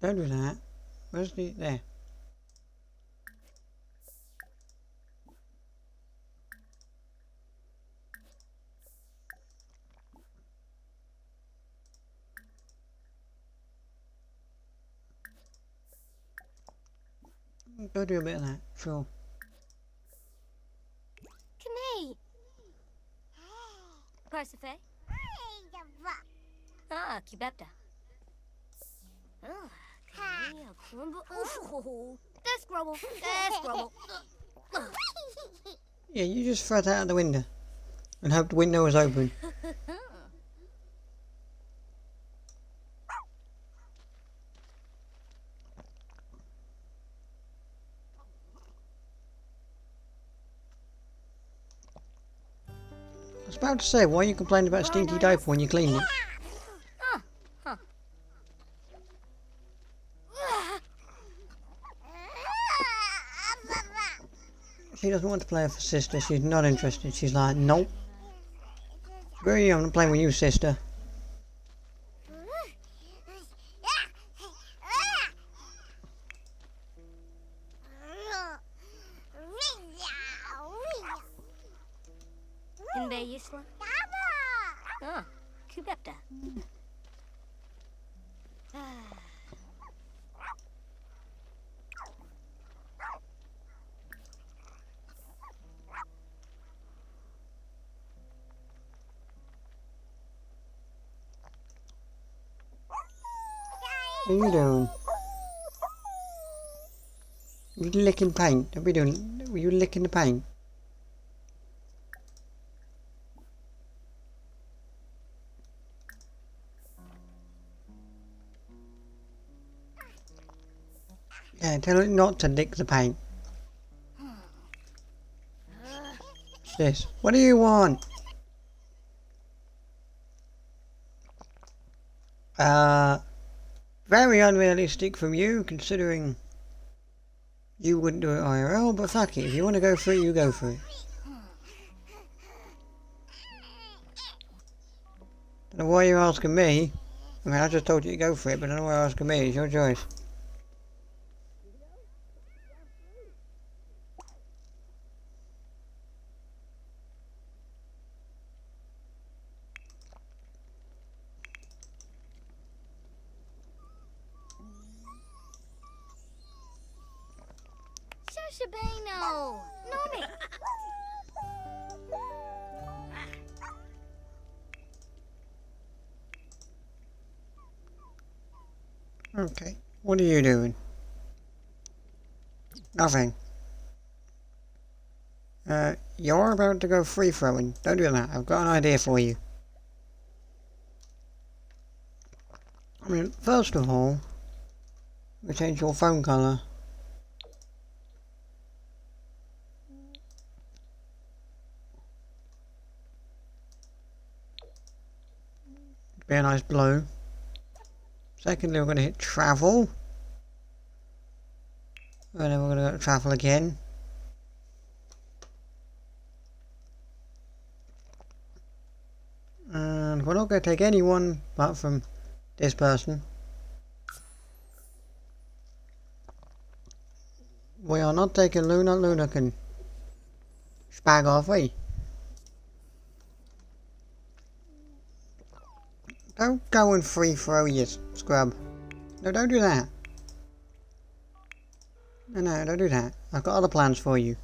Don't do that. Where's the... there. Go do a bit of that, sure. K'nai. Parsife. Ah, Kibepta. That's grubble. That's grubble. Yeah, you just throw that out the window. And hope the window is open. I was about to say, why are you complaining about stinky diaper when you clean it? She doesn't want to play with her sister, she's not interested. She's like, nope. Screw you, I'm not playing with you, sister. Inbe Yisla? Ah, Kubepta. What are you doing? You licking paint? Don't be doing... Were you licking the paint? Yeah, tell it not to lick the paint. What's this? What do you want? Very unrealistic from you, considering you wouldn't do it IRL, but fuck it, if you want to go for it, you go for it. Don't know why you're asking me. I mean, I just told you to go for it, but I don't know why you're asking me, it's your choice. Shoshabano. Noni. Okay, what are you doing? Nothing. You're about to go free throwing. Don't do that, I've got an idea for you. I mean, first of all, we change your phone colour. Be a nice blue. Secondly, we're going to hit travel. And then we're going to go to travel again. And we're not going to take anyone apart from this person. We are not taking Luna. Luna can spag off, eh? Don't go and free throw, you scrub. No, don't do that. No, don't do that. I've got other plans for you.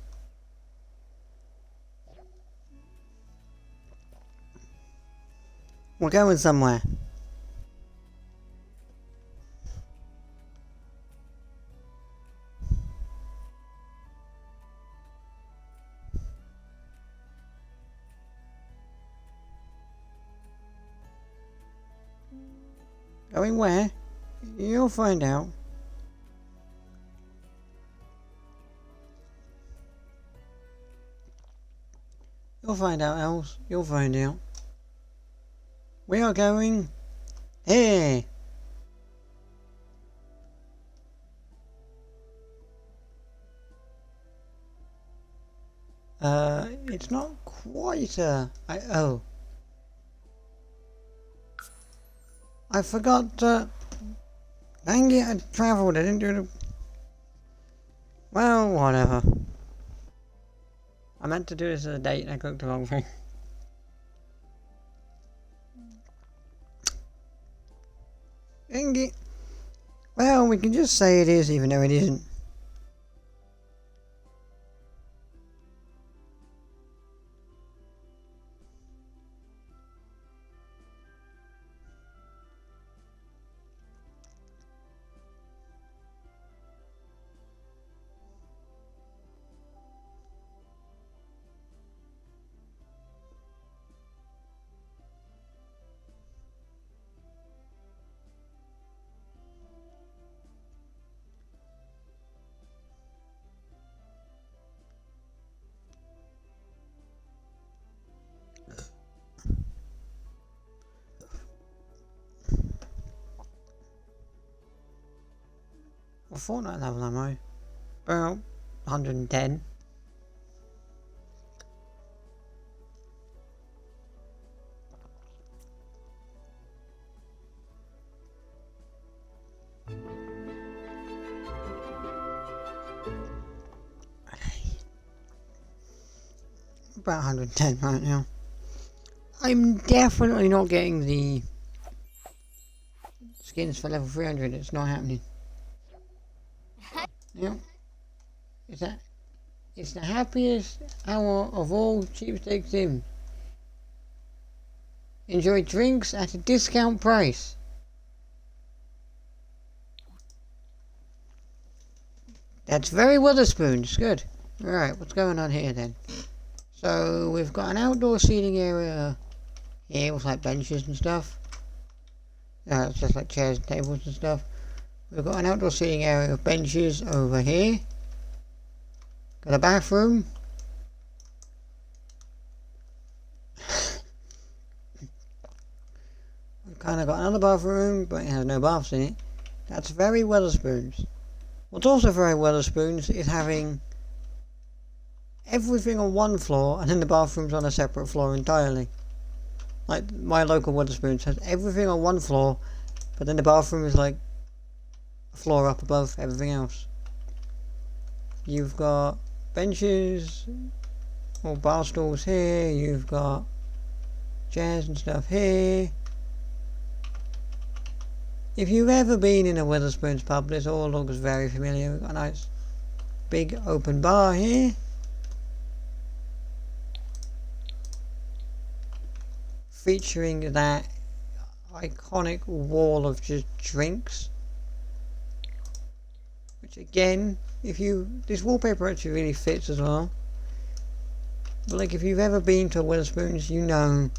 We're going somewhere. Going where? You'll find out. You'll find out, Els. You'll find out. We are going here. It's not quite oh. I forgot, Dang it, I travelled, I didn't do the... Well, whatever. I meant to do this as a date and I clicked the wrong thing. Dang it. Well, we can just say it is even though it isn't. What Fortnite level am I? Well, 110. About 110 right now. I'm definitely not getting the skins for level 300. It's not happening. Yeah. It's the happiest hour of all cheapskate sims. Enjoy drinks at a discount price. That's very Wetherspoons. Good. Alright, what's going on here then? So we've got an outdoor seating area here with like benches and stuff. It's just like chairs and tables and stuff. We've got an outdoor seating area with benches over here. Got a bathroom. We've kind of got another bathroom, but it has no baths in it. That's very Wetherspoons. What's also very Wetherspoons is having everything on one floor and then the bathroom's on a separate floor entirely. Like my local Wetherspoons has everything on one floor, but then the bathroom is like a floor up above everything else. You've got benches or bar stools here, you've got chairs and stuff here. If you've ever been in a Wetherspoons pub, this all looks very familiar. We've got a nice big open bar here. Featuring that iconic wall of just drinks. Which again, this wallpaper actually really fits as well. But like if you've ever been to Wetherspoons, you know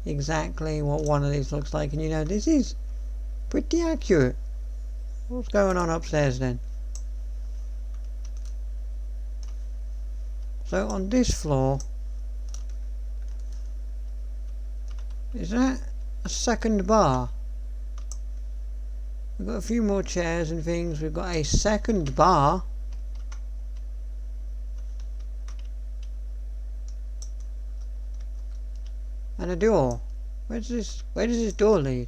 exactly what one of these looks like, and you know this is pretty accurate. What's going on upstairs then? So on this floor, is that a second bar? We've got a few more chairs and things. We've got a second bar. And a door. Where does this door lead?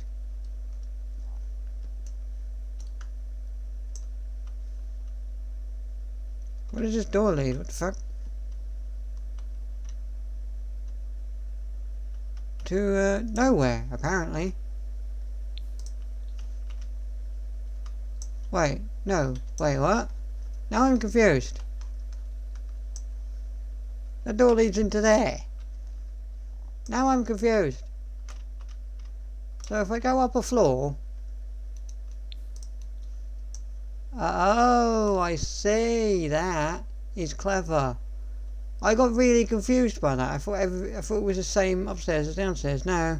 Where does this door lead? What the fuck? To nowhere, apparently. Wait, no, wait, what? Now I'm confused. The door leads into there. Now I'm confused. So if I go up a floor... Oh, I see. That is clever. I got really confused by that. I thought it was the same upstairs as downstairs. No,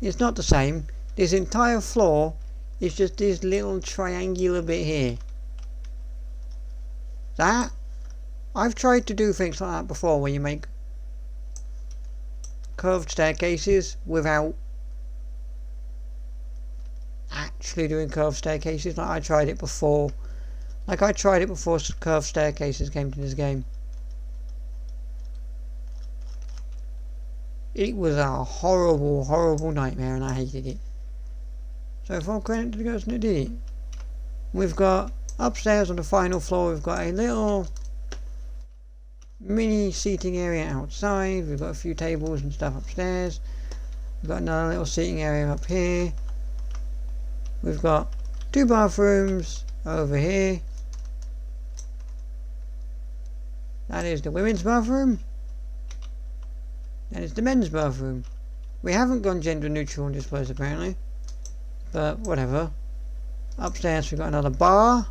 it's not the same. This entire floor is just this little triangular bit here. That I've tried to do things like that before, where you make curved staircases without actually doing curved staircases. Like I tried it before. Curved staircases came to this game. It was a horrible, horrible nightmare, and I hated it. So full credit to the guys that did it. We've got upstairs on the final floor, we've got a little mini seating area outside. We've got a few tables and stuff upstairs. We've got another little seating area up here. We've got 2 bathrooms over here. That is the women's bathroom. And it's the men's bathroom. We haven't gone gender neutral in this place apparently. But whatever. Upstairs we've got another bar.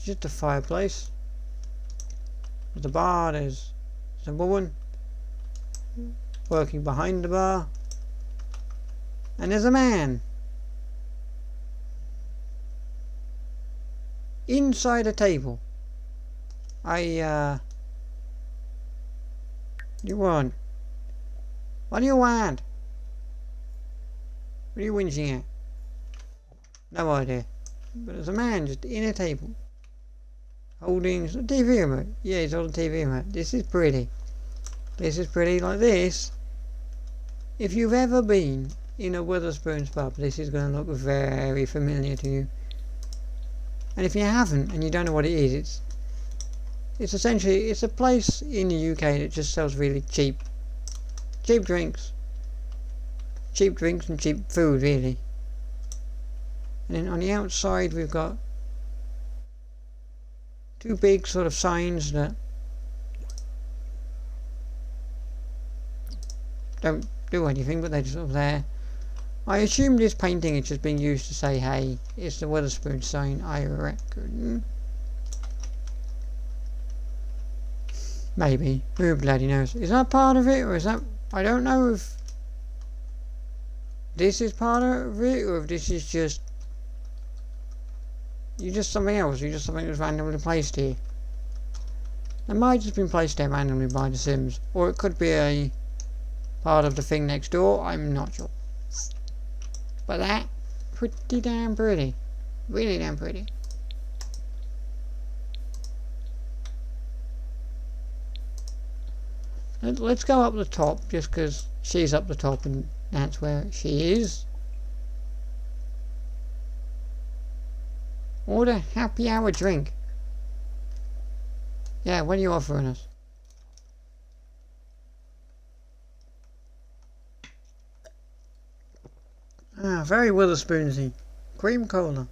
Just a fireplace. There's a bar, there's a woman working behind the bar. And there's a man inside a table. You want? What do you want? What are you whinging at? No idea. But there's a man just in a table holding a TV remote. Yeah, he's holding a TV remote. This is pretty. This is pretty like this. If you've ever been in a Wetherspoons pub, this is going to look very familiar to you. And if you haven't and you don't know what it is, it's essentially, it's a place in the UK that just sells really cheap drinks. Cheap drinks and cheap food, really. And then on the outside we've got 2 big sort of signs that don't do anything, but they're just sort of there. I assume this painting is just being used to say, hey, it's the Wetherspoons sign, I reckon. Maybe. Who bloody knows? Is that part of it, or is that... I don't know if this is part of it, or if this is just... You're just something else, you're just something that's randomly placed here. It might have just been placed there randomly by the Sims, or it could be a part of the thing next door, I'm not sure. But that, pretty damn pretty. Really damn pretty. Let's go up the top, just because she's up the top and that's where she is. Order happy hour drink. Yeah, what are you offering us? Ah, very Wetherspoonsy. Cream cola.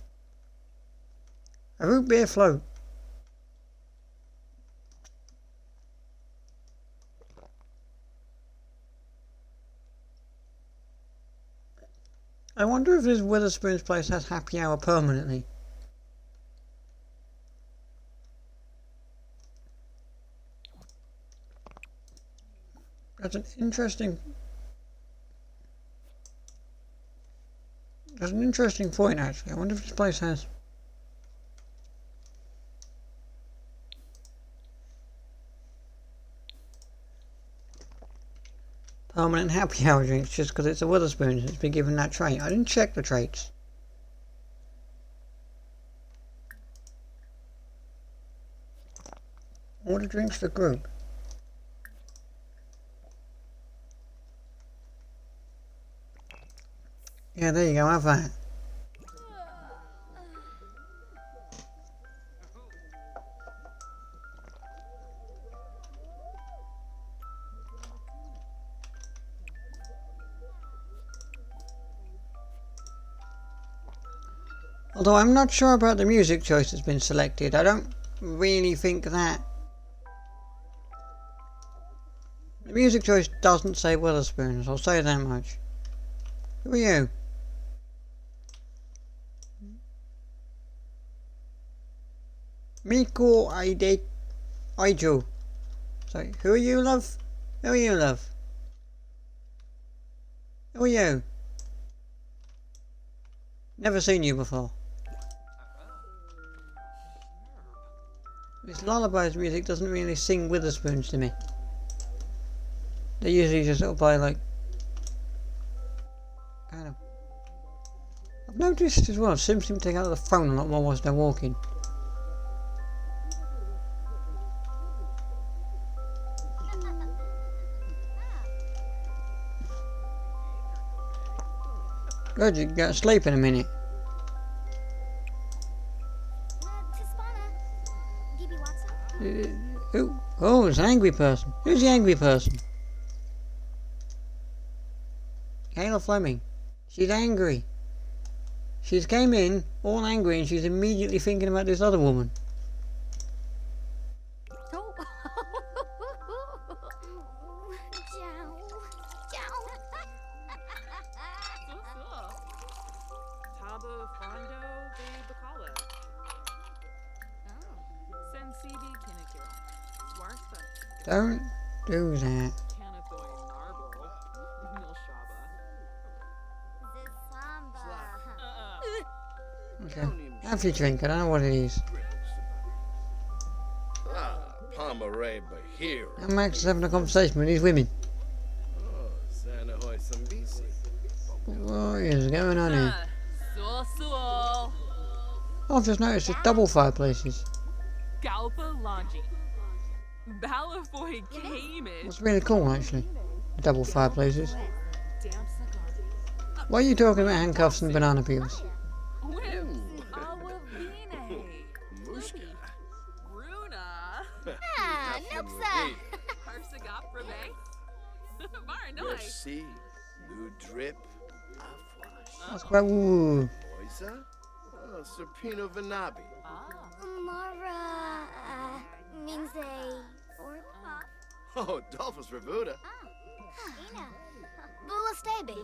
A root beer float. I wonder if this Wetherspoons place has happy hour permanently. That's an interesting point actually. I wonder if this place has permanent happy hour drinks just because it's a Wetherspoons. It's been given that trait. I didn't check the traits. Order drinks for group. Yeah, there you go, have that. Although I'm not sure about the music choice that's been selected. I don't really think that... The music choice doesn't say Wetherspoons, I'll say that much. Who are you? Miko Aijo. Sorry, who are you, love? Who are you, love? Who are you? Never seen you before. This Lullaby's music doesn't really sing Wetherspoons to me. They usually just sort of play like... kind of... I've noticed as well, Sims seem to take out the phone a lot more whilst they're walking. Good, you can go to sleep in a minute. Oh, it's an angry person. Who's the angry person? Kayla Fleming. She's angry. She's came in all angry and she's immediately thinking about this other woman. Don't do that. Okay. Have your drink, I don't know what it is. And Max is having a conversation with these women. What is going on here? Oh, I've just noticed it's double fireplaces. That's really cool, actually. Double fireplaces. Why are you talking about handcuffs and banana peels? That's quite woo. Mara means a Oh, Dolphus Revuda. Bula Staby.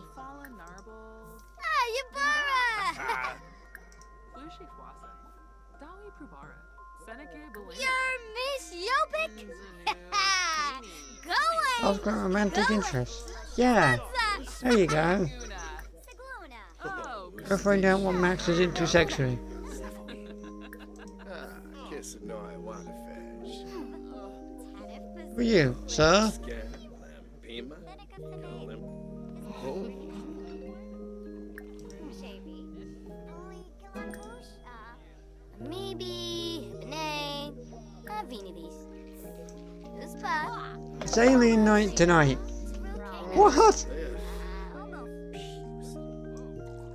You're Miss Yopik? I've got romantic interest. Yeah, there you go. Go find out what Max is into sexually. For you, sir? It's alien night tonight. What?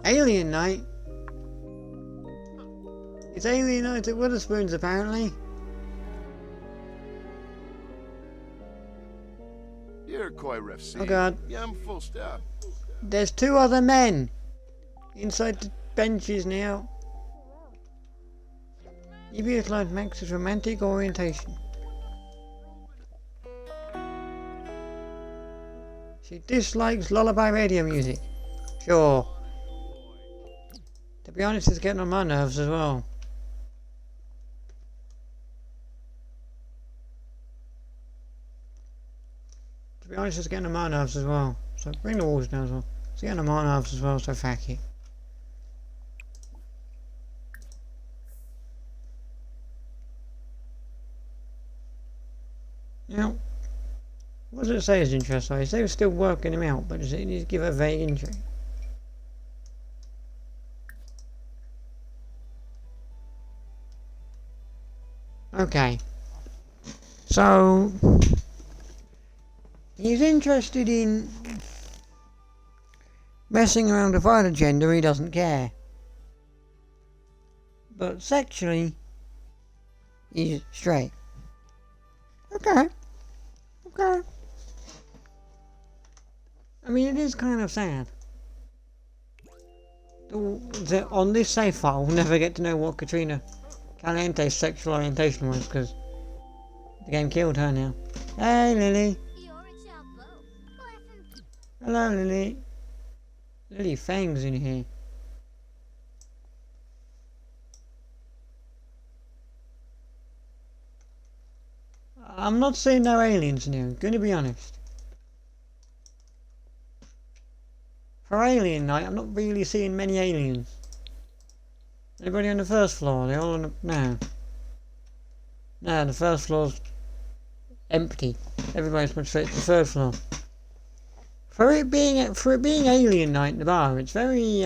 Alien night? It's alien night at Wetherespoons, apparently. Oh god. There's two other men inside the benches now. You've utilized Max's romantic orientation. She dislikes lullaby radio music. Sure. To be honest, it's getting on my nerves as well. To be honest, it's getting on my nerves as well. So bring the walls down as well. It's getting on my nerves as well, so fuck it. Now, what does it say his interest are? They were still working him out, but does it need to give a vague interest? Okay. So, he's interested in messing around with either gender, he doesn't care. But sexually, he's straight. Okay. Okay. I mean, it is kind of sad. On this save file, we'll never get to know what Katrina Caliente's sexual orientation was, because the game killed her now. Hey, Lily. Hello, Lily. Lily Fang's in here. I'm not seeing no aliens now, I'm gonna be honest. For alien night, I'm not really seeing many aliens. Anybody on the first floor? They're all on the... No. No, the first floor's empty. Everybody's went straight to the third floor. For it being alien night in the bar, it's very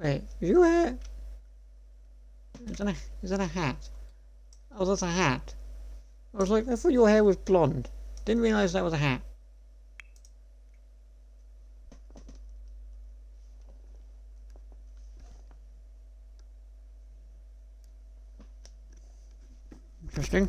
Wait, is your hair? Is that a hat? Oh, that's a hat. I was like, I thought your hair was blonde. Didn't realise that was a hat. Interesting.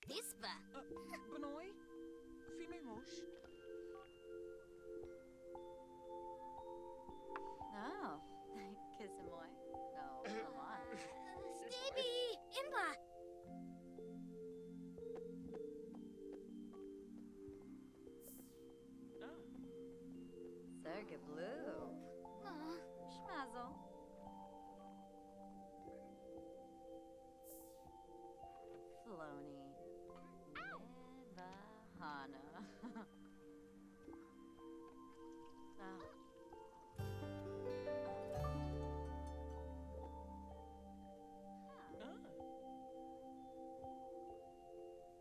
Pispa. Benoi? Fime mosh? Oh, Kissamoy. No, come on. Stevie! Imba! Serga Blue. Aw. Schmazel. Flony. Nevahana.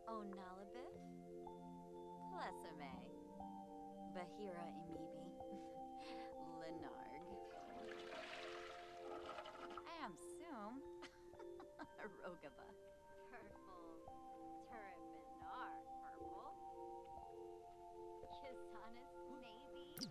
Oh, Nalabif. Plessame. Bahira Imibi. Lenarg. Amsum. Rogaba. Purple. Turbinar. Purple. Kisanis Navy.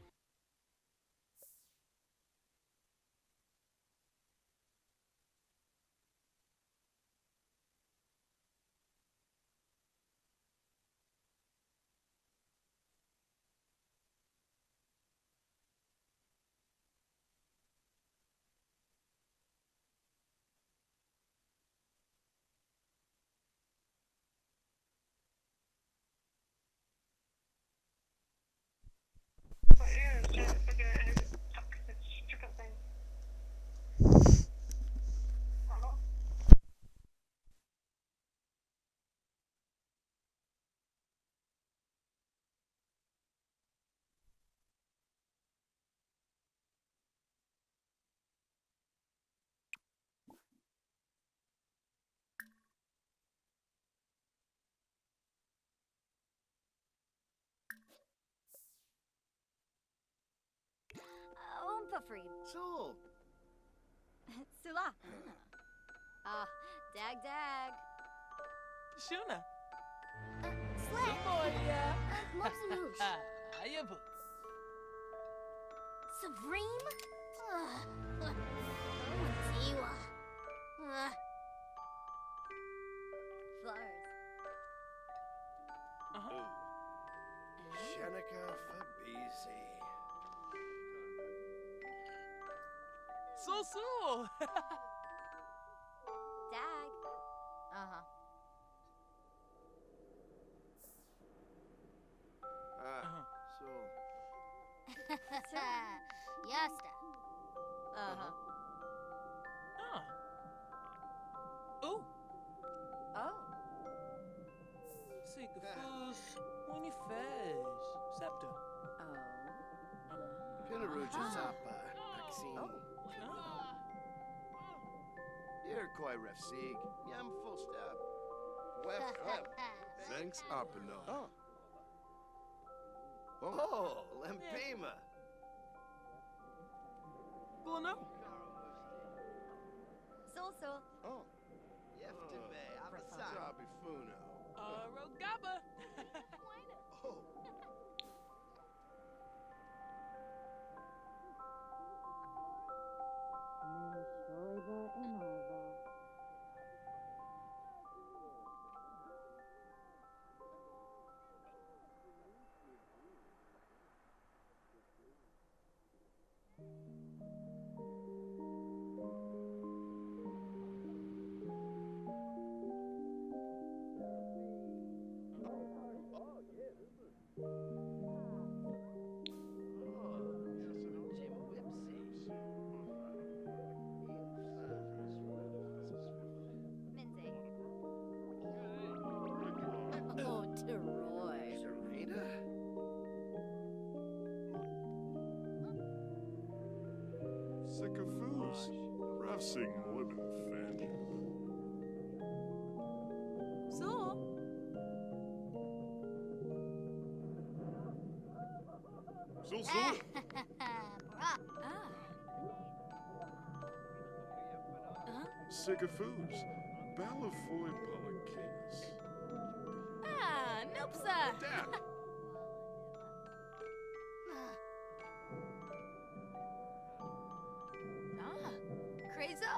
Umpafreed. So, Sula. Ah, dag dag. Shuna. Sled! Moya. Mopsamoosh. Ayabu. Savreem? Tiwa. Flowers. Shenika Fabizi. So. Dag. Uh-huh. So. Yasta. Uh-huh. Oh. Oh. Sikafus. Winifez. Scepter. Oh. Pinaruja Zappa. Maxine. Iroquois Refsig. Yam full step. Wef. Thanks, Apano. Oh, Lempema. Bono. Sul. Oh. Yeftebe. Abasai. Sabi Funo. Rogaba. Oh. Minze. Oh, Teroy. Serena? Sikafus. Refsing Libin Fen. Zul. Bruh. Ah. Sigafus. Balafoy Palakins. Ah, nope, sir. Dad. Ah, crazo.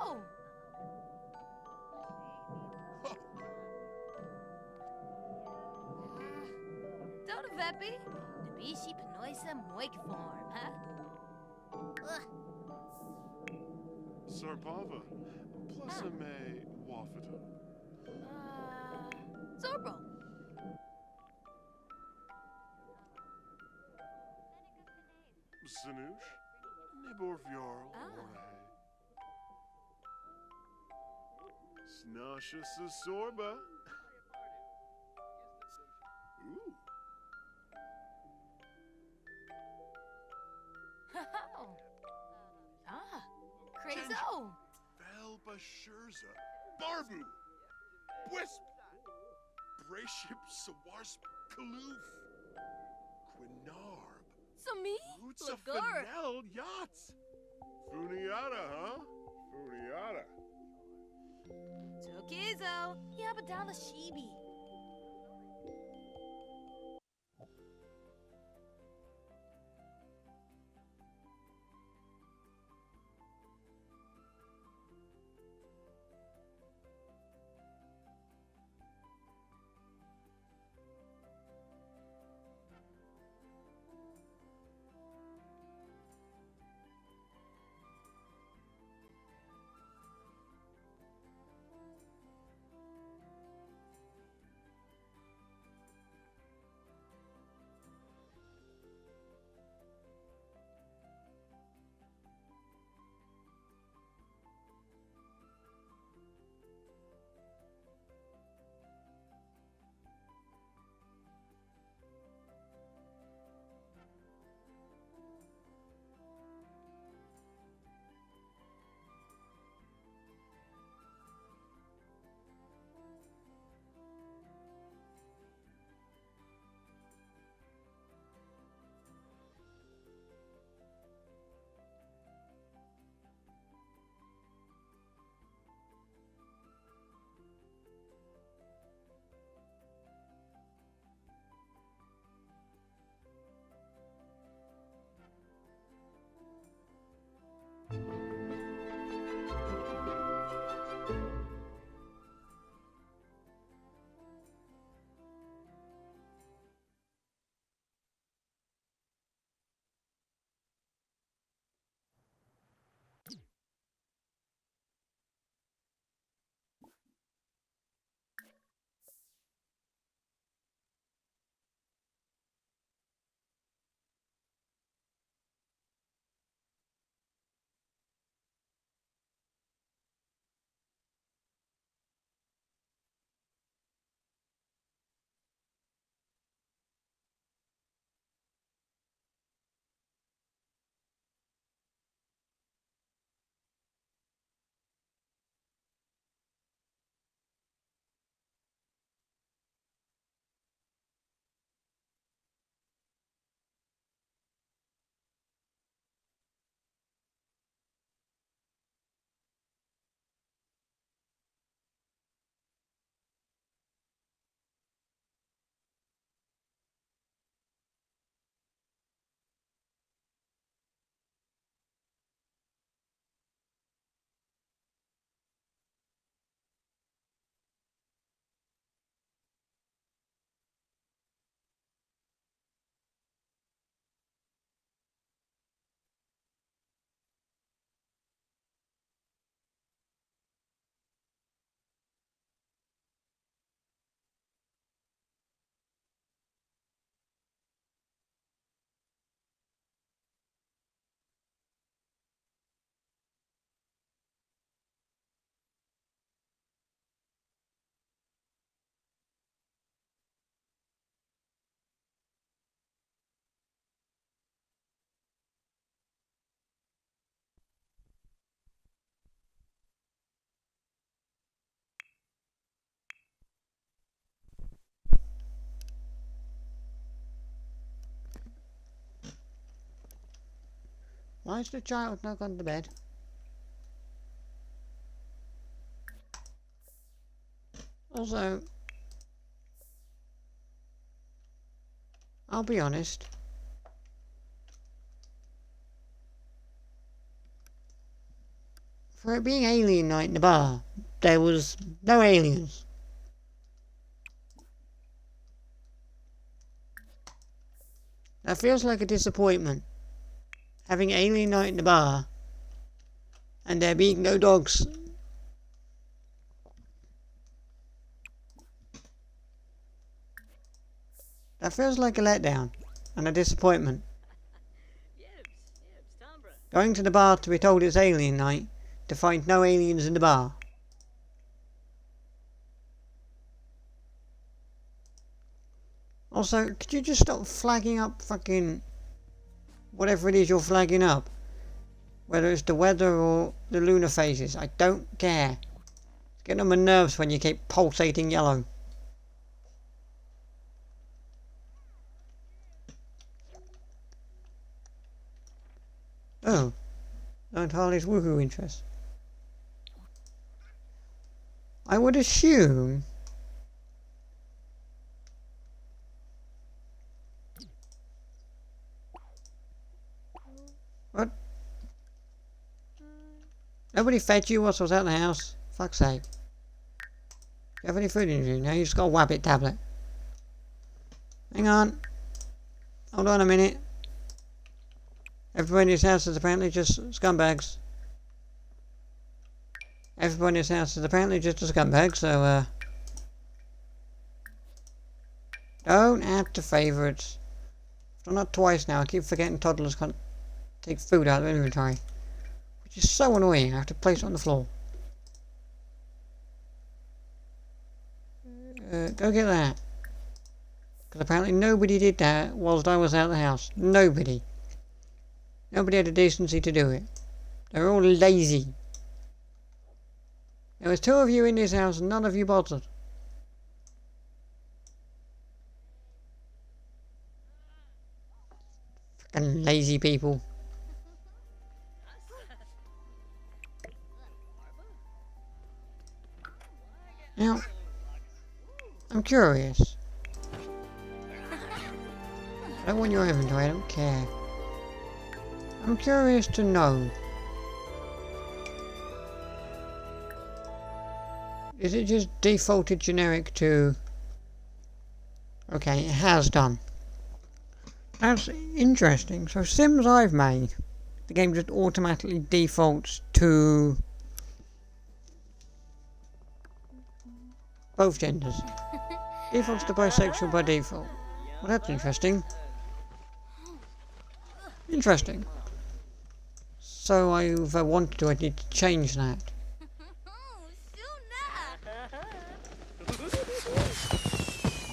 Oh, Don't Veppy. The bishi panoisa moik form, huh? Sarpava. Plasame Wafata. Zorbo. Sanush. Niborvjarl. Ah. Orhe. Snasha Sasorba. Ooh. Ah, crazo. Velba Scherza. Barbu. Wisp. Braship Sawarsp Kaloof. Quinarb. So me? Roots of Lagur. Fennel Yachts. Funiata, huh? Funiata. Tokizo. Yabadala Shibi. Why is the child not gone to bed? Also, I'll be honest. For it being alien night in the bar, there was no aliens. That feels like a disappointment. Having alien night in the bar, and there being no dogs. That feels like a letdown, and a disappointment. Going to the bar to be told it's alien night, to find no aliens in the bar. Also, could you just stop flagging up fucking whatever it is you're flagging up? Whether it's the weather or the lunar phases, I don't care. It's getting on my nerves when you keep pulsating yellow. Oh, not Harley's woohoo interest. I would assume what? Nobody fed you whilst I was out of the house? Fuck's sake. Do you have any food in you? Now you've just got a wabbit tablet. Hang on. Hold on a minute. Everybody in this house is apparently just scumbags. Everybody in this house is apparently just a scumbag, so don't add to favourites. I've done that twice now. I keep forgetting toddlers can't take food out of inventory. Which is so annoying. I have to place it on the floor. Go get that. Because apparently nobody did that whilst I was out of the house. Nobody. Nobody had the decency to do it. They're all lazy. There was 2 of you in this house and none of you bothered. Fucking lazy people. Now, I'm curious. I don't want your inventory, I don't care. I'm curious to know. Is it just defaulted generic to... Okay, it has done. That's interesting. So Sims I've made, the game just automatically defaults to both genders. Defaults to bisexual by default. Well, that's interesting. Interesting. So if I wanted to, I need to change that.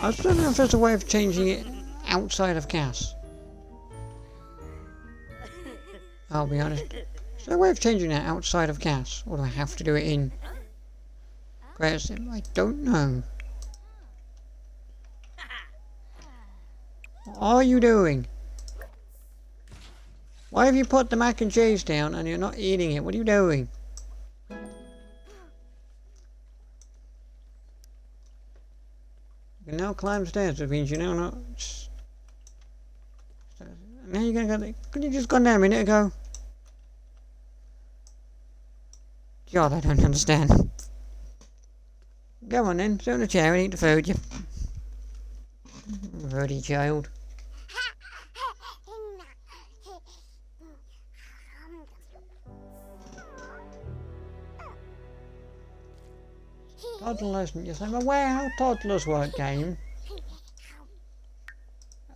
I just don't know if there's a way of changing it outside of CAS. I'll be honest. Is there a way of changing that outside of CAS? Or do I have to do it in Create Sim? I don't know. What are you doing? Why have you put the mac and cheese down and you're not eating it? What are you doing? You can now climb stairs, which means you're now not... Now you're gonna go... Could you just gone there a minute ago? God, I don't understand. Go on then, sit on the chair and eat the food, you... Ruddy child. Toddlers, yes, I'm aware how toddlers work, game.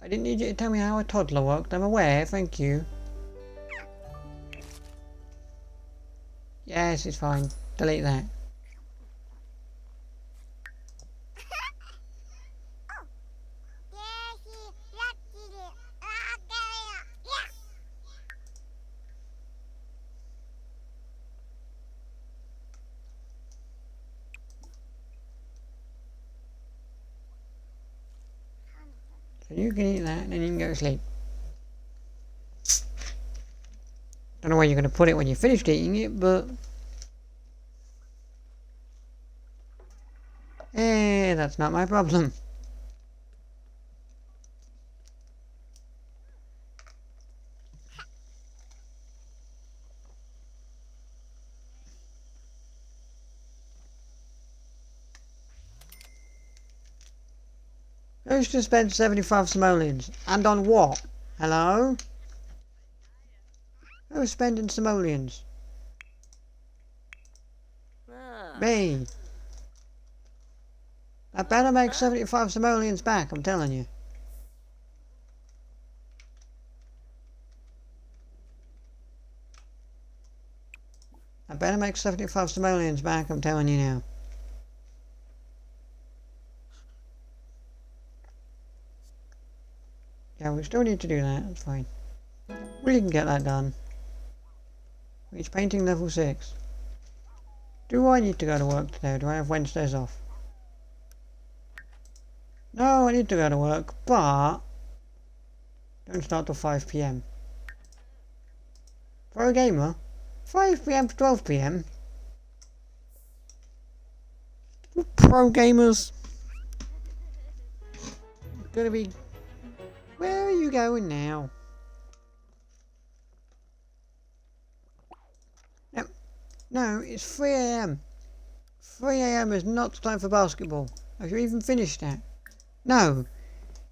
I didn't need you to tell me how a toddler worked. I'm aware, thank you. Yes, it's fine. Delete that. So you can eat that and then you can go to sleep. Don't know where you're going to put it when you finished eating it, but... that's not my problem. Who's to spend 75 simoleons? And on what? Hello? Who's spending simoleons? Me. I better make 75 simoleons back, I'm telling you. I better make 75 simoleons back, I'm telling you now. Yeah, we still need to do that, that's fine. We can get that done. Reach painting level 6. Do I need to go to work today, or do I have Wednesdays off? No, I need to go to work, but... don't start till 5 PM. For a gamer? 5 PM to 12 PM? Pro gamers? Gonna be... where are you going now? No, it's 3 AM. 3 AM is not time for basketball. Have you even finished that? No.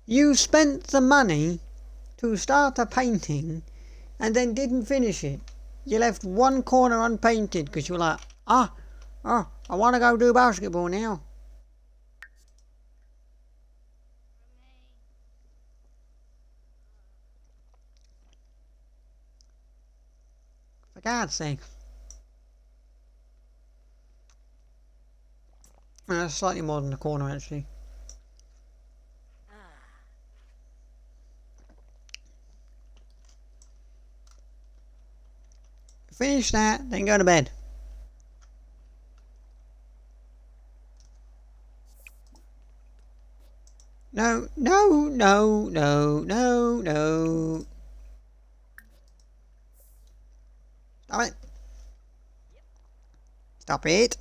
You spent the money to start a painting and then didn't finish it. You left one corner unpainted because you were like, I want to go do basketball now. For God's sake. That's slightly more than a corner actually. Finish that, then go to bed. No, no, no, no, no, no. Stop it. Stop it.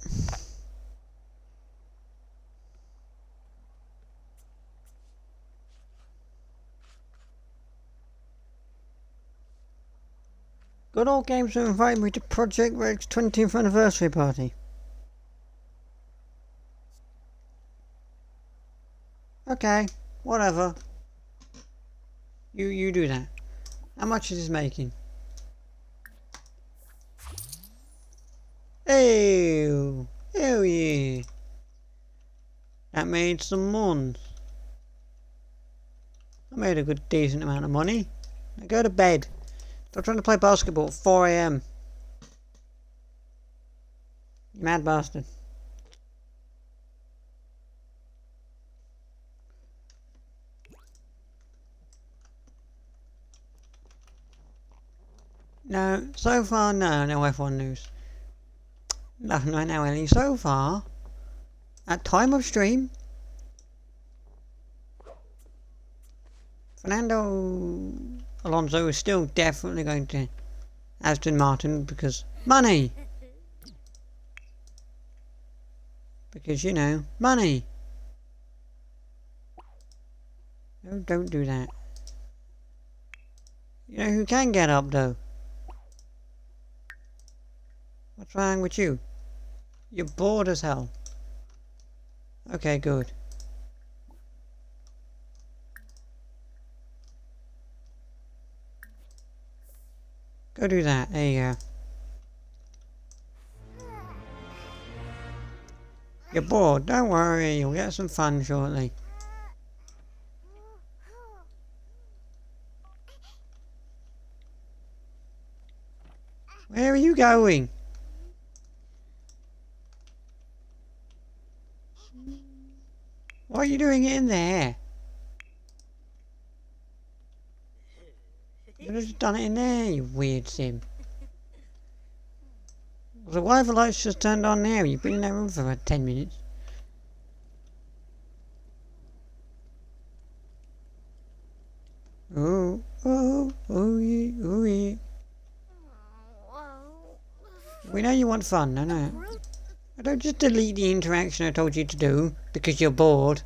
Good Old Games have invited me to Project Reg's 20th anniversary party. Okay, whatever. You do that. How much is this making? Ew, hell yeah. That made some mons. I made a good decent amount of money. Now go to bed. Stop trying to play basketball at 4 AM. You mad bastard. No, so far no F1 news. Nothing right now, Ellie. So far, at time of stream, Fernando Alonso is still definitely going to Aston Martin because money. Because, you know, money. No, don't do that. You know who can get up though? What's wrong with you? You're bored as hell. Okay, good. Go do that. There you go. You're bored. Don't worry. You'll get some fun shortly. Where are you going? What are you doing in there? You could have just done it in there, you weird sim. So why have the lights just turned on now? You've been in that room for about 10 minutes. Oh, oh, oh yeah, oh yeah. want fun, I know. Don't just delete the interaction I told you to do because you're bored.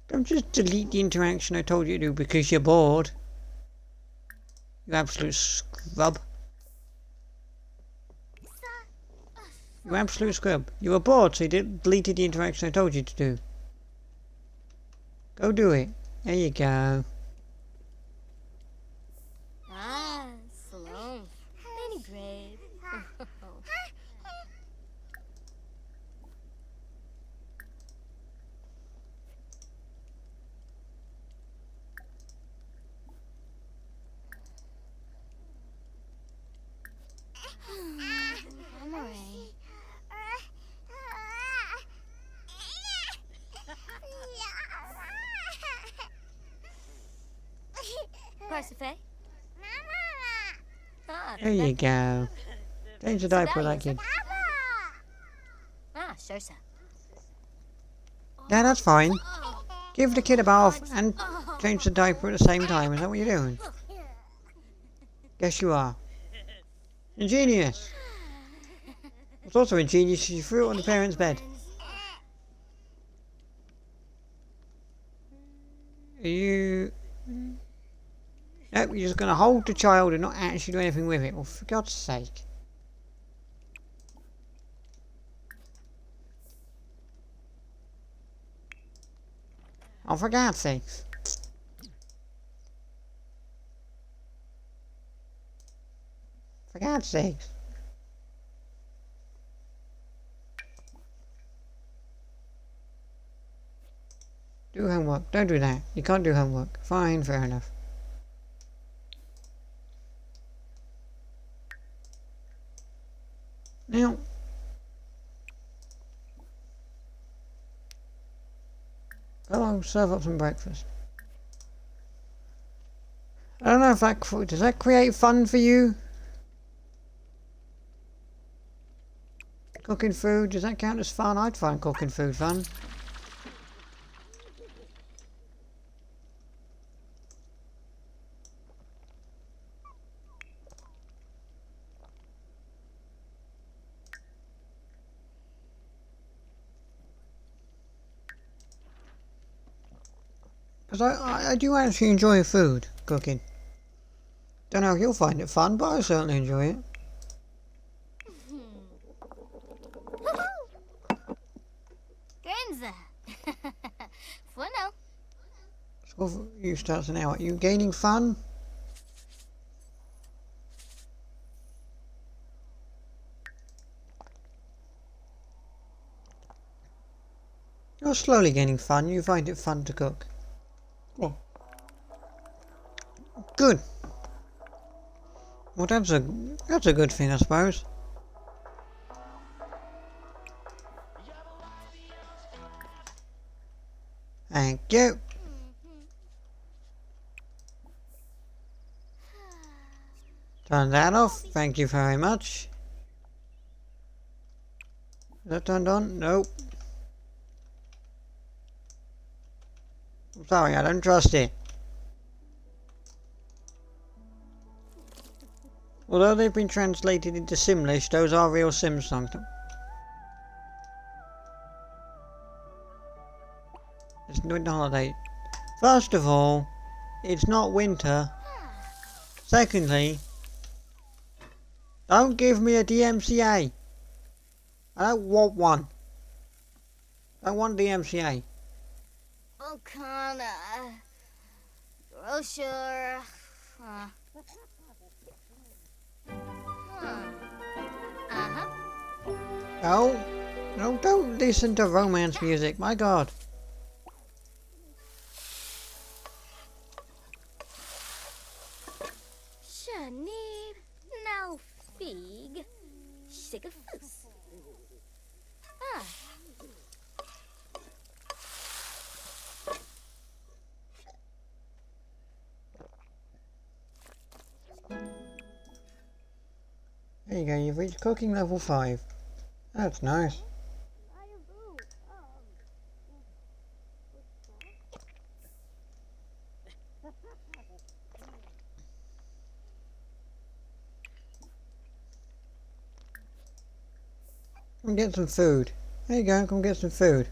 Don't just delete the interaction I told you to do because you're bored. You absolute scrub. You absolute scrub. You were bored, so you deleted the interaction I told you to do. Go do it. There you go. Ah, Sloan. Very brave. Memory. Parsife? Ah, There you go. Change the diaper like you. Ah, sure, sir. Yeah, that's fine. Give the kid a bath and change the diaper at the same time. Is that what you're doing? Yes, you are. Ingenious. What's also ingenious is you threw it on the parents' bed. Are you... Nope, you're just going to hold the child and not actually do anything with it. Well, for God's sake. Oh, for God's sakes. For God's sakes. Do homework. Don't do that. You can't do homework. Fine, fair enough. Now, I'll serve up some breakfast. I don't know if that does that create fun for you? Cooking food, does that count as fun? I'd find cooking food fun. Because I do actually enjoy food, cooking. Don't know if you'll find it fun, but I certainly enjoy it. Grenza. Bueno. So you start now. Are you gaining fun? You're slowly gaining fun. You find it fun to cook. Oh. Good. Well, that's a good thing, I suppose. Thank you. Turn that off. Thank you very much. Is that turned on? Nope. I'm sorry, I don't trust it. Although they've been translated into Simlish, those are real Sim songs. It's winter holiday. First of all, it's not winter. Secondly, don't give me a DMCA. I don't want one. I don't want DMCA. Okana. Brochure. Uh-huh. No, no, don't listen to romance music, my God. Shanir. Now fig. Shigafus. Ah. There you go, you've reached cooking level 5. That's nice. Come get some food. There you go, come get some food.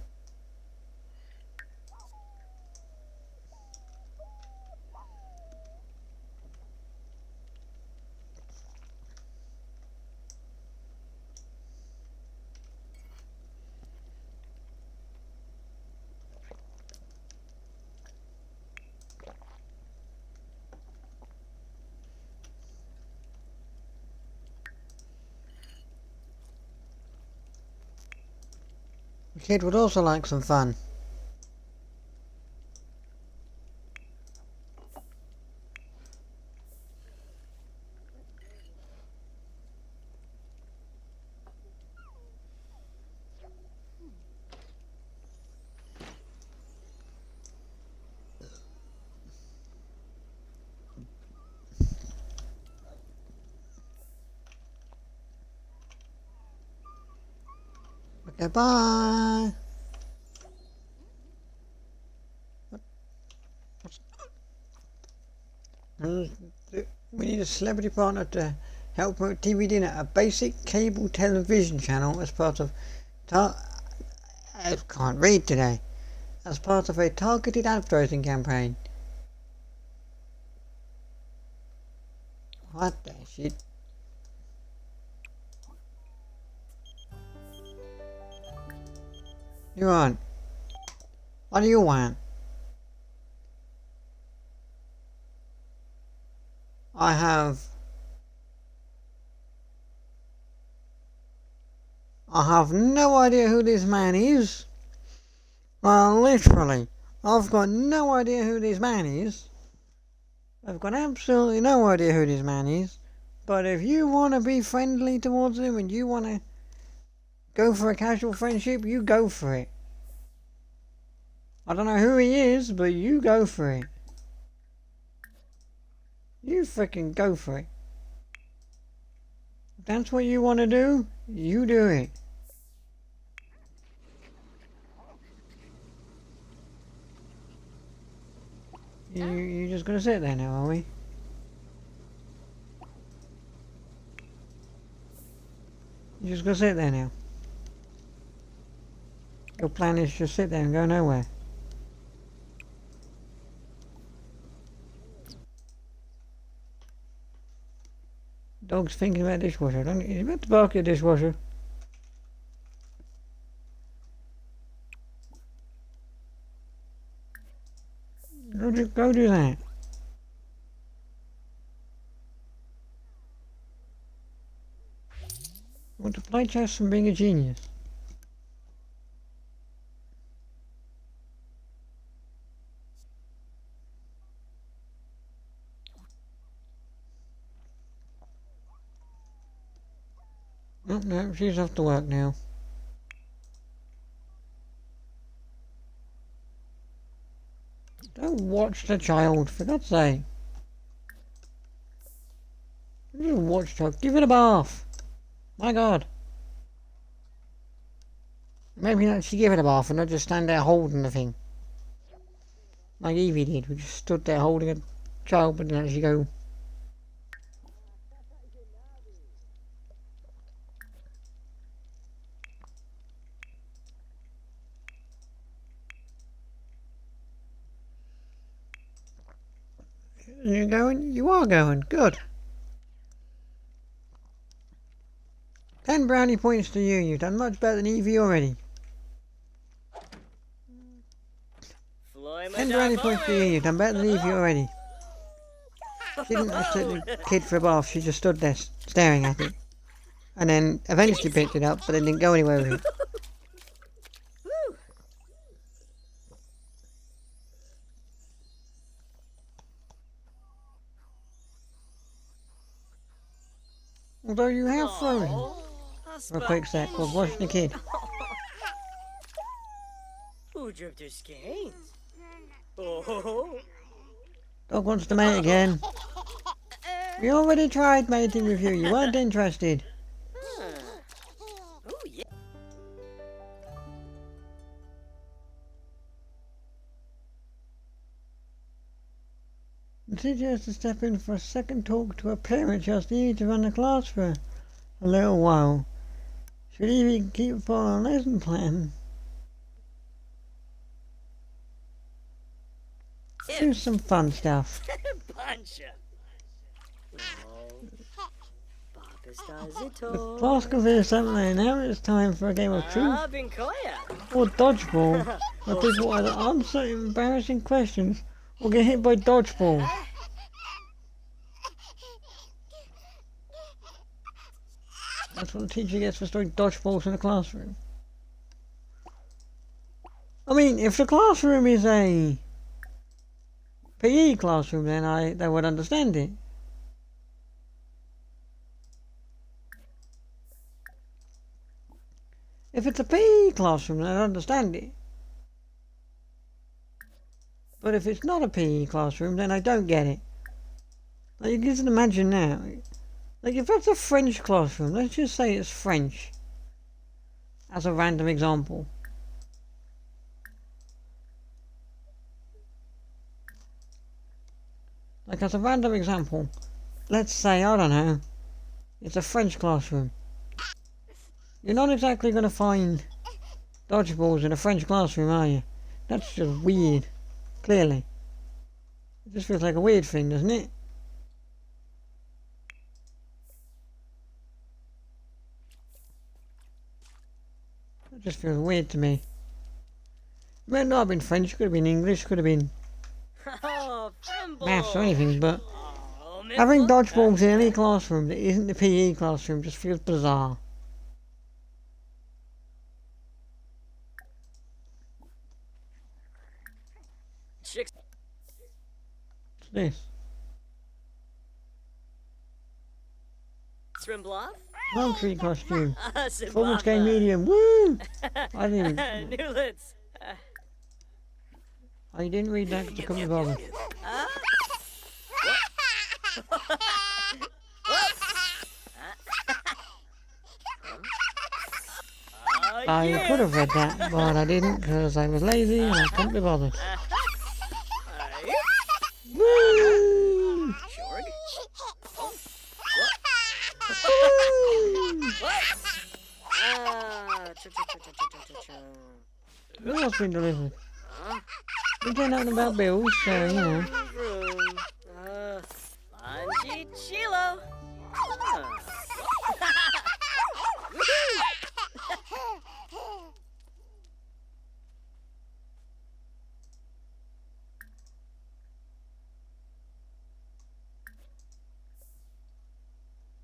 The kid would also like some fun. Okay, bye. We need a celebrity partner to help promote TV dinner, a basic cable television channel as part of I can't read today. As part of a targeted advertising campaign. What the shit? You want? What do you want? I have no idea who this man is. Well, literally, I've got no idea who this man is. I've got absolutely no idea who this man is. But if you want to be friendly towards him and you want to go for a casual friendship, you go for it. I don't know who he is, but you go for it. You freaking go for it. If that's what you want to do, you do it. You just gonna sit there now, are we? You just gonna sit there now? Your plan is just sit there and go nowhere. Dog's thinking about dishwasher. He's about to bark at dishwasher. Go do that. Want to play chess from being a genius. Oh, no, she's off to work now. Don't watch the child, for God's sake. Just watch the child. Give it a bath. My God. Maybe not actually give it a bath and not just stand there holding the thing. Like Evie did, who just stood there holding a child but didn't actually go. You're going? You are going. Good. 10 brownie points to you. You've done much better than Evie already. 10 brownie points to you. You've done better than Evie already. She didn't actually take the kid for a bath. She just stood there staring at it. And then eventually picked it up, but then didn't go anywhere with it. Although you have frozen. For a quick sec, was washing the kid. Who dripped her skeins? Oh. Dog wants to mate again. We already tried mating with you. You weren't interested. Oh, yeah. The teacher has to step in for a second talk to a parent. She has to need to run the class for a little while. Should even keep following lesson plan. Do some fun stuff. Pancha. Oh. Papa's does it The all. class can finish Saturday, now it's time for a game of truth Ah, Binkoya. or dodgeball, where people either answer embarrassing questions or get hit by dodgeball. That's what the teacher gets for throwing dodgeballs in the classroom. I mean, if the classroom is a PE classroom, then they would understand it. If it's a PE classroom, then I'd understand it. But if it's not a PE classroom, then I don't get it. Like, you can just imagine now. Like, if that's a French classroom, let's just say it's French. As a random example. Like, as a random example, let's say, I don't know, it's a French classroom. You're not exactly going to find dodgeballs in a French classroom, are you? That's just weird, clearly. It just feels like a weird thing, doesn't it? It just feels weird to me. It might not have been French, could have been English, could have been Oh, Frimble. maths or anything, but Oh, having Mimble. dodgeballs in any classroom that isn't the PE classroom just feels bizarre. Chicks. What's this? Trimbloff. Palm tree costume. Ah, Performance game Simbaba. medium. Woo! I didn't. Newlets. I didn't read that because I couldn't be bothered. Ah. Oh, I yeah. could have read that, but I didn't because I was lazy and I couldn't be bothered. Woo! Jorg. Woo! Ah, What's been delivered? We don't know nothing about bills, so you know. room. Anji Chilo.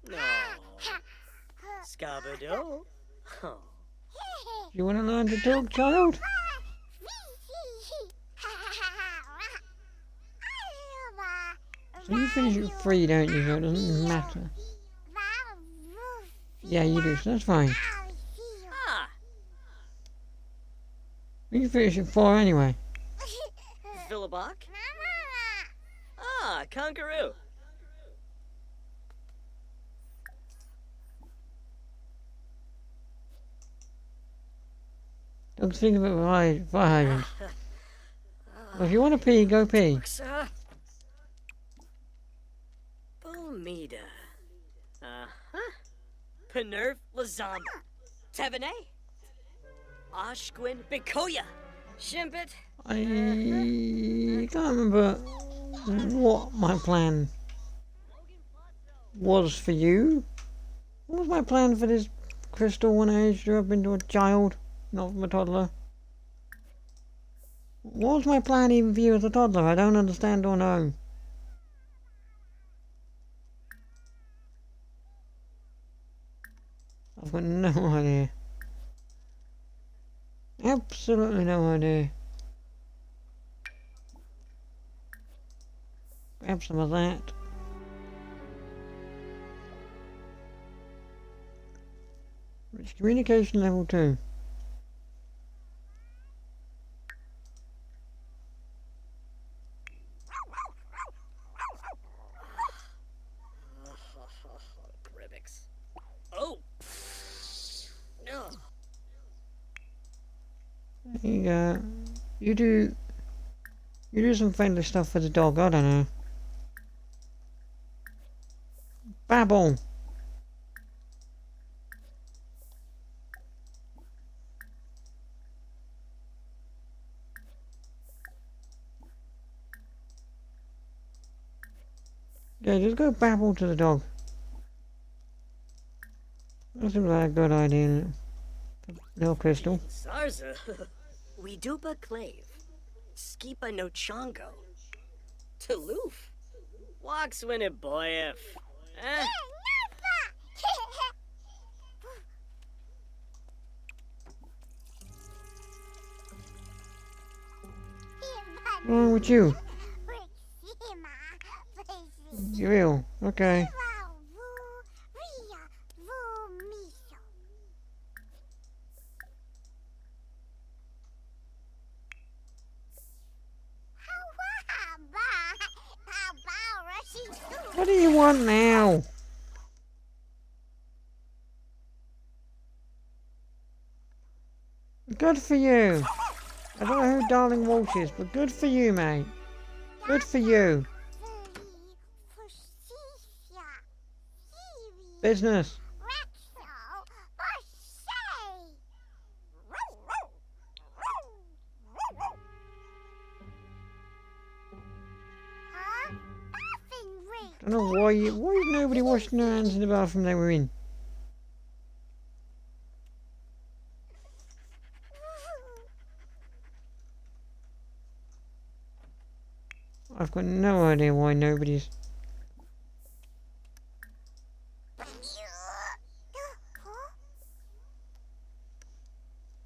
No. Scabado. Oh. You want to learn to talk, child? So you finish at 3, don't you? So it doesn't matter. Yeah, you do, so that's fine. Ah. You finish at 4 anyway. Philibok. Ah, Kangaroo. Don't think of it fire hydrants. Well, if you want to pee, go pee. Bomida. Uh-huh. Penerv Lazamba. Tevene. Oshquin Bikoya. Shimbit. I can't remember what my plan was for you. What was my plan for this crystal when I aged her up into a child, not from a toddler? What was my plan even for you as a toddler? I don't understand or know. I've got no idea. Absolutely no idea. Grab some of that. It's communication level 2. Gribbix. Oh. No. There you go. You do some friendly stuff for the dog, I don't know. Babble. Yeah, just go babble to the dog. That seems like a good idea. Little Crystal. Zarza. We dupa clave. Skipa no chongo. Tuloof. Walks when it boyef. Eh? What's wrong with you? You're ill. Okay. What do you want now? Good for you. I don't know who Darling Walsh is, but good for you, mate. Good for you. Business. I don't know why is nobody washing their hands in the bathroom they were in? I've got no idea why nobody's...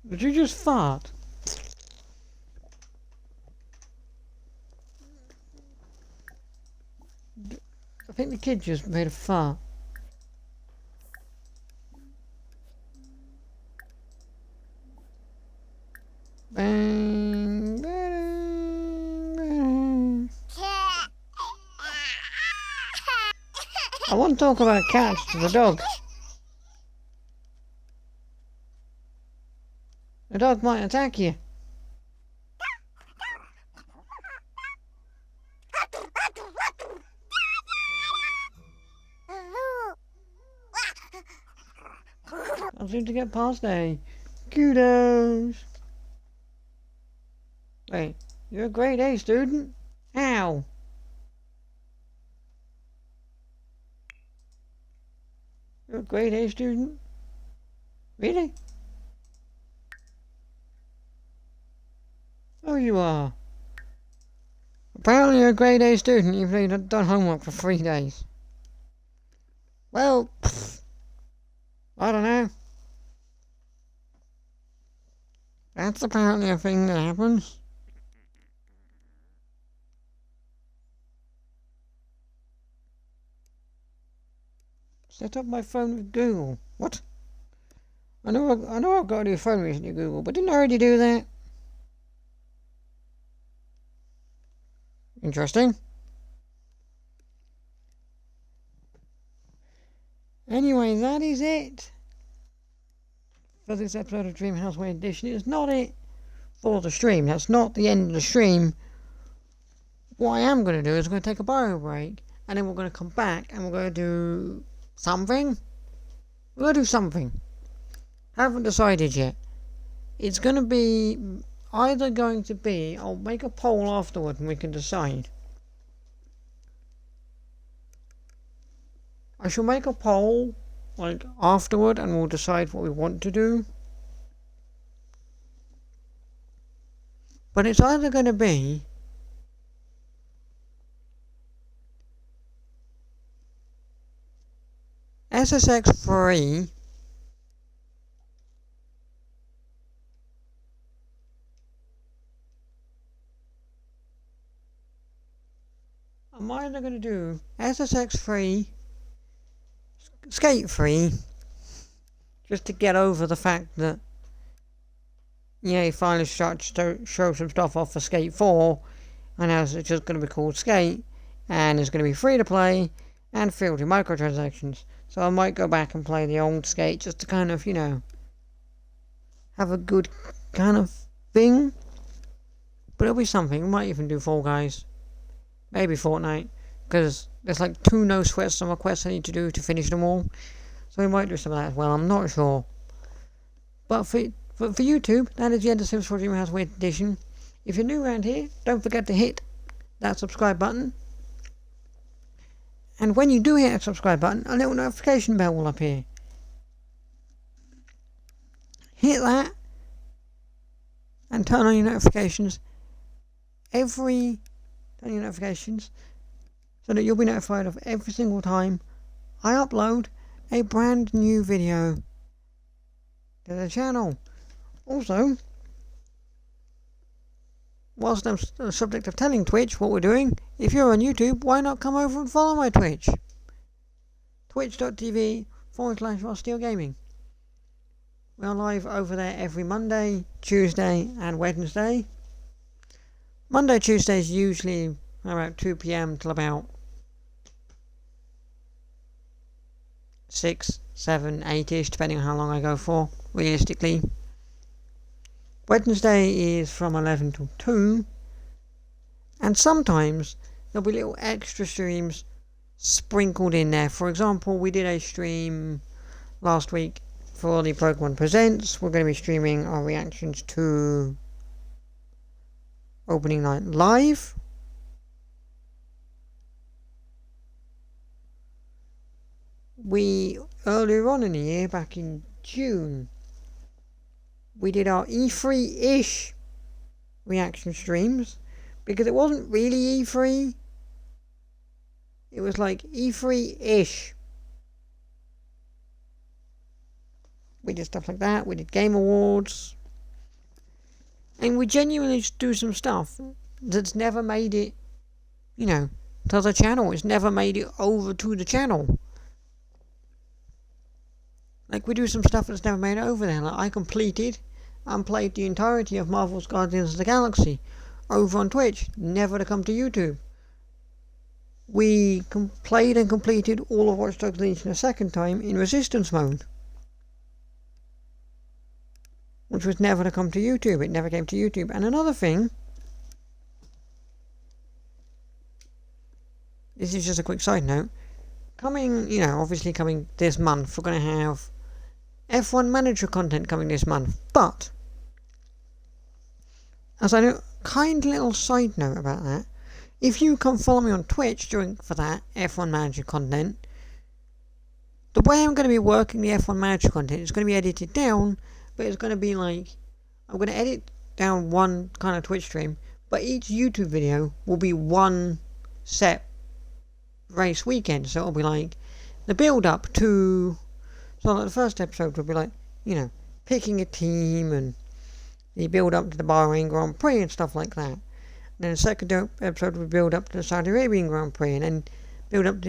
Did you just fart? I think the kid just made a fart. Bang, bang, bang. I want to talk about cats to the dog. The dog might attack you. I seem to get past A. Kudos. Wait, you're a grade A student? How? You're a grade A student? Really? Oh, you are. Apparently you're a grade A student even though you've done homework for 3 days. Well, I don't know. That's apparently a thing that happens. Set up my phone with Google. What? I know I've got a new phone recently, Google, but didn't I already do that? Interesting. Anyway, that is it for this episode of Dream House Way Edition. It's not it for the stream. That's not the end of the stream. What I am going to do is I'm going to take a bio break, and then we're going to come back and we're going to do something. We're going to do something. Haven't decided yet. It's going to be either going to be, I'll make a poll afterward and we can decide. I shall make a poll like afterward and we'll decide what we want to do. But it's either going to be SSX 3 I'm either going to do SSX 3 Skate 3 just to get over the fact that he finally started to show some stuff off for Skate 4 and now it's just going to be called Skate and it's going to be free to play and filled with microtransactions. So I might go back and play the old Skate just to kind of, have a good kind of thing. But it'll be something. We might even do Fall Guys. Maybe Fortnite. Because there's like 2 no sweat summer quests I need to do to finish them all. So we might do some of that as well. I'm not sure. But for YouTube, that is the end of Sims 4 Dream House Weird Edition. If you're new around here, don't forget to hit that subscribe button. And when you do hit a subscribe button, a little notification bell will appear. Hit that and turn on your notifications so that you'll be notified of every single time I upload a brand new video to the channel. Also, whilst I'm on the subject of telling Twitch what we're doing, if you're on YouTube, why not come over and follow my Twitch? Twitch.tv/RossSteelGaming. We are live over there every Monday, Tuesday and Wednesday. Monday, Tuesday is usually about 2 PM till about 6, 7, 8ish, depending on how long I go for, realistically. Wednesday is from 11 till 2. And sometimes there'll be little extra streams sprinkled in there. For example, we did a stream last week for the Pokemon Presents. We're going to be streaming our reactions to Opening Night Live. Earlier on in the year, back in June, we did our E3-ish reaction streams, because it wasn't really E3. It was like E3-ish. We did stuff like that. We did Game Awards. And we genuinely just do some stuff that's never made it, to the channel. It's never made it over to the channel. Like, we do some stuff that's never made it over there. Like, I completed and played the entirety of Marvel's Guardians of the Galaxy over on Twitch, never to come to YouTube. We played and completed all of Watch Dogs Legion a second time in Resistance mode, which was never to come to YouTube. It never came to YouTube. And another thing, this is just a quick side note, coming this month, we're going to have F1 Manager content coming this month. But, as I know, kind little side note about that, if you come follow me on Twitch for that F1 Manager content, the way I'm going to be working the F1 Manager content is going to be edited down, but it's going to be like, I'm going to edit down one kind of Twitch stream, but each YouTube video will be one set race weekend. So it'll be like the build up to, so like the first episode will be like, picking a team and the build up to the Bahrain Grand Prix and stuff like that. And then the second episode will build up to the Saudi Arabian Grand Prix, and then build up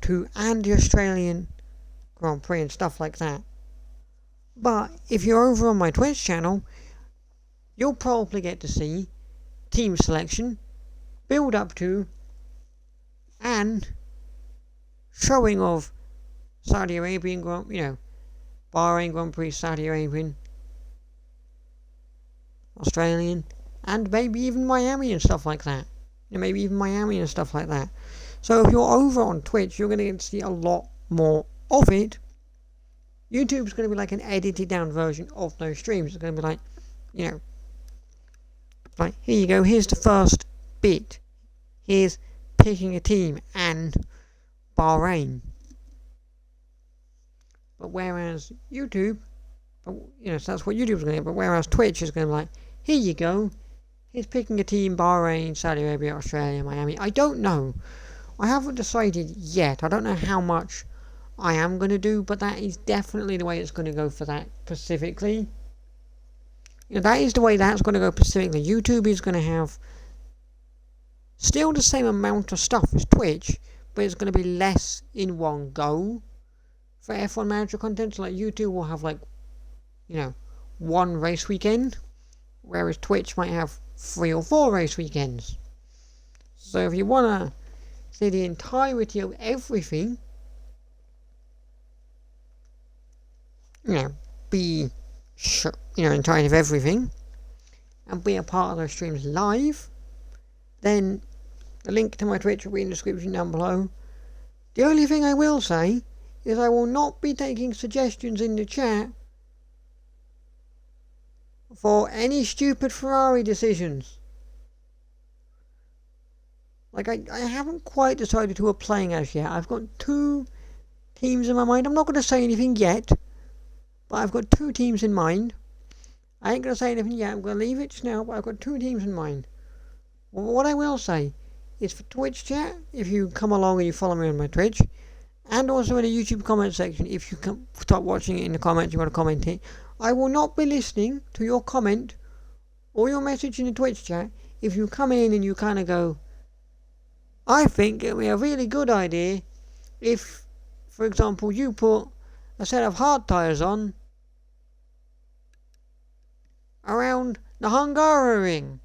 to the Australian Grand Prix and stuff like that. But if you're over on my Twitch channel, you'll probably get to see team selection, build up to, and showing of Saudi Arabian Bahrain Grand Prix, Saudi Arabian, Australian, and maybe even Miami and stuff like that. So if you're over on Twitch, you're going to get to see a lot more of it. YouTube's going to be like an edited down version of those streams. It's going to be like, like, here you go, here's the first bit. Here's picking a team and Bahrain. But whereas YouTube, so that's what YouTube's going to get, but whereas Twitch is going to be like, here you go, here's picking a team, Bahrain, Saudi Arabia, Australia, Miami. I don't know. I haven't decided yet. I don't know how much I am going to do, but that is definitely the way it's going to go for that specifically. That is the way that's going to go specifically. YouTube is going to have still the same amount of stuff as Twitch, but it's going to be less in one go for F1 Manager content. So like YouTube will have one race weekend, whereas Twitch might have 3 or 4 race weekends. So if you want to see the entirety of everything, be entirety of everything, and be a part of those streams live, then the link to my Twitch will be in the description down below. The only thing I will say is I will not be taking suggestions in the chat for any stupid Ferrari decisions. Like, I haven't quite decided who we're playing as yet. I've got 2 teams in my mind. I'm not going to say anything yet, but I've got 2 teams in mind. I ain't going to say anything yet. I'm going to leave it just now, but I've got 2 teams in mind. Well, what I will say is for Twitch chat, if you come along and you follow me on my Twitch, and also in the YouTube comment section, if you start watching it in the comments, you want to comment it, I will not be listening to your comment or your message in the Twitch chat if you come in and you kind of go, I think it would be a really good idea if, for example, you put a set of hard tyres on around the Hungaroring.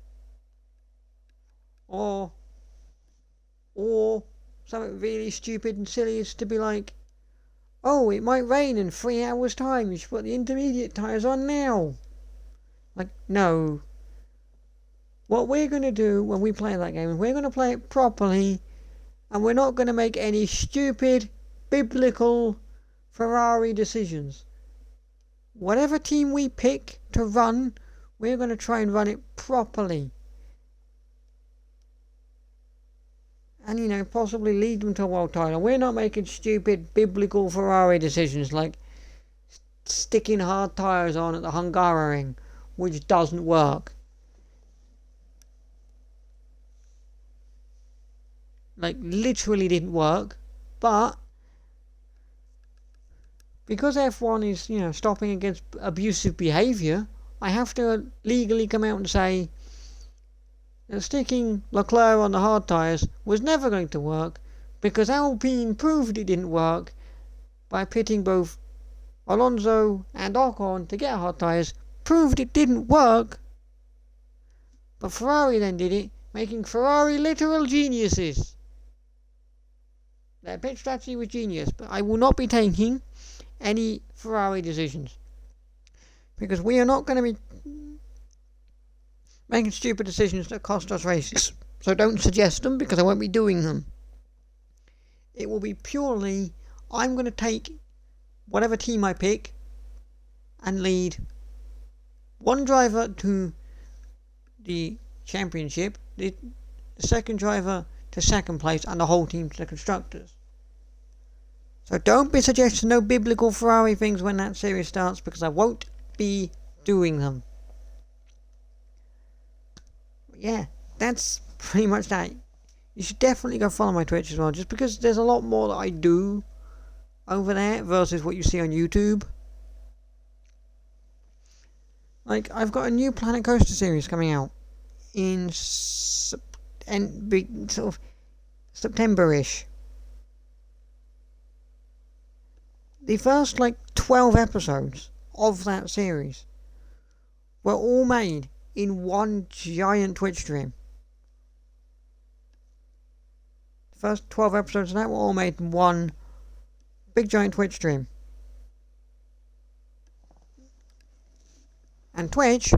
Or something really stupid and silly is to be like, oh, it might rain in 3 hours time, you should put the intermediate tyres on now. Like, no. What we're going to do when we play that game is we're going to play it properly, and we're not going to make any stupid, biblical Ferrari decisions. Whatever team we pick to run, we're going to try and run it properly. And, you know, possibly lead them to a world title. We're not making stupid biblical Ferrari decisions like sticking hard tyres on at the Hungaroring, which doesn't work. Like, literally didn't work. But because F1 is, you know, stopping against abusive behaviour, I have to legally come out and say that sticking Leclerc on the hard tyres was never going to work, because Alpine proved it didn't work by pitting both Alonso and Ocon to get hard tyres, proved it didn't work. But Ferrari then did it, making Ferrari literal geniuses. Their pit strategy was genius, but I will not be taking any Ferrari decisions, because we are not going to be making stupid decisions that cost us races. So don't suggest them, because I won't be doing them. It will be purely, I'm going to take whatever team I pick and lead one driver to the championship, the second driver to second place, and the whole team to the constructors. So don't be suggesting no biblical Ferrari things when that series starts, because I won't be doing them. Yeah, that's pretty much that. You should definitely go follow my Twitch as well, just because there's a lot more that I do over there versus what you see on YouTube. Like, I've got a new Planet Coaster series coming out in sort of September-ish. The first 12 episodes of that series were all made in one giant Twitch stream. The first 12 episodes of that were all made in one big giant Twitch stream. And Twitch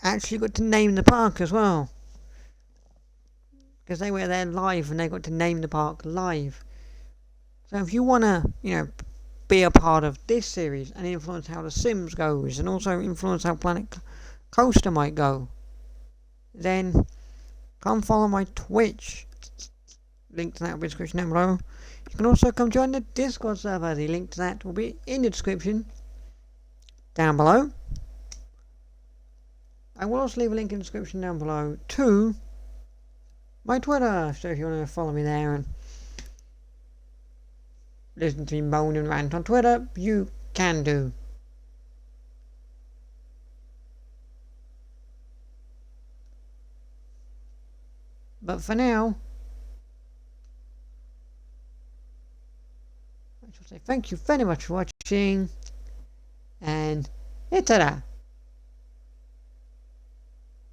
actually got to name the park as well, because they were there live and they got to name the park live. So if you want to, be a part of this series and influence how The Sims goes, and also influence how Planet Coaster might go, then come follow my Twitch. Link to that will be in the description down below. You can also come join the Discord server. The link to that will be in the description down below. I will also leave a link in the description down below to my Twitter, so if you want to follow me there and listen to me moan and rant on Twitter, you can do. But for now, I shall say thank you very much for watching, and ta-da!